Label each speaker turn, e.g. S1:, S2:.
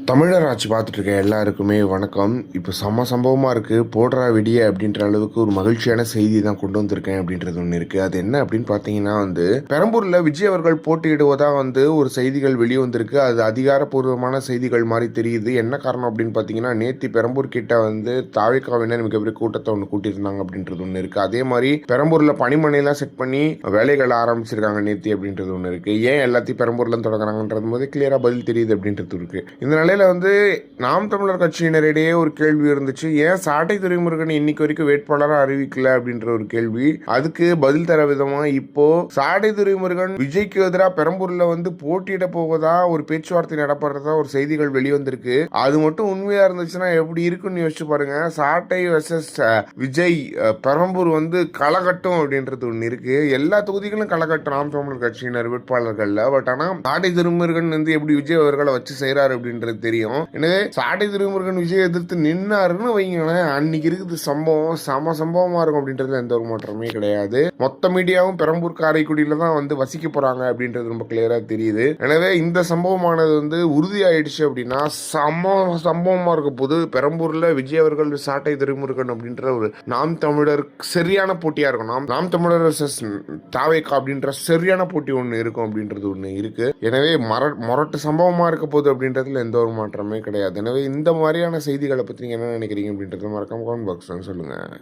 S1: தமிழர் ஆட்சி பார்த்துட்டு இருக்க எல்லாருக்குமே வணக்கம். இப்போ சம்பவமாக இருக்குது, போடுறா விடிய அப்படின்ற அளவுக்கு ஒரு மகிழ்ச்சியான செய்தி தான் கொண்டு வந்திருக்கேன் அப்படின்றது ஒன்று இருக்குது. அது என்ன அப்படின்னு பார்த்தீங்கன்னா பெரம்பூரில் விஜய் அவர்கள் போட்டியிடுவதாக ஒரு செய்திகள் வெளியே வந்திருக்கு. அது அதிகாரப்பூர்வமான செய்திகள் மாதிரி தெரியுது. என்ன காரணம் அப்படின்னு பார்த்தீங்கன்னா, நேற்று பெரம்பூர் கிட்ட தாவேக்காவினர் மிகப்பெரிய கூட்டத்தை ஒன்று கூட்டியிருந்தாங்க அப்படின்றது ஒன்று இருக்குது. அதே மாதிரி பெரம்பூரில் பணிமனையெல்லாம் செட் பண்ணி வேலைகள் ஆரம்பிச்சிருக்காங்க நேற்று அப்படின்றது ஒன்று இருக்குது. ஏன் எல்லாத்தையும் பெரம்பூர்லேருந்து தொடங்குறாங்கன்றது போது கிளியராக பதில் தெரியுது அப்படின்றது இருக்குது. இந்த நிலையில் நாம் தமிழர் கட்சியினரிடையே ஒரு கேள்வி இருந்துச்சு. ஏன் சாட்டை துரைமுருகன் இன்னைக்கு வரைக்கும் வேட்பாளராக அறிவிக்கல அப்படின்ற ஒரு கேள்வி. அதுக்கு பதில் தர விதமா இப்போ சாட்டை துரைமுருகன் விஜய்க்கு எதிராக பெரம்பூர்ல போட்டியிட போவதா ஒரு பேச்சுவார்த்தை நடப்படுறதா ஒரு செய்திகள் வெளிவந்திருக்கு. அது மட்டும் உண்மையா இருந்துச்சுன்னா எப்படி இருக்குன்னு யோசிச்சு பாருங்க. சாட்டை வெர்சஸ் விஜய் பெரம்பூர் களகட்டும் அப்படின்றது ஒண்ணு இருக்கு. எல்லா தொகுதிகளும் களகட்டும் நாம் தமிழர் கட்சியினர் வேட்பாளர்கள்ல. பட் ஆனா சாட்டை துரைமுருகன் எப்படி விஜய் அவர்களை வச்சு செய்யறாரு அப்படின்றது தெரியும். எனவே சாட்டை துரைமுருகன் விஜய் எதிர்த்து நின்னாருன்னு வைங்களேன், அன்னைக்கு இருக்குது சம்பவம் சம்பவமா இருக்கும் அப்படின்றது எந்த ஒரு மாற்றமே கிடையாது. மொத்த மீடியாவும் பெரம்பூர் காரைக்குடியில தான் வசிக்க போறாங்க அப்படின்றது ரொம்ப கிளியரா தெரியுது. எனவே இந்த சம்பவமானது உறுதி ஆயிடுச்சு அப்படின்னா சம்பவமா இருக்க போது பெரம்பூர்ல விஜய் அவர்கள் சாட்டை துரைமுருகன் அப்படின்ற ஒரு நாம் தமிழர் சரியான போட்டியா இருக்கும். நாம் தமிழர் தாவேக்கா அப்படின்ற சரியான போட்டி ஒண்ணு இருக்கும் அப்படின்றது ஒண்ணு இருக்கு. எனவே மொரட்டு சம்பவமா இருக்க போகுது அப்படின்றதுல எந்த ஒரு மாற்றமே கிடையாது. எனவே இந்த மாதிரியான செய்திகளை பற்றி நீங்கள் என்ன நினைக்கிறீங்க அப்படின்றத மறக்காம கமெண்ட் பாக்ஸ்ல சொல்லுங்கள்.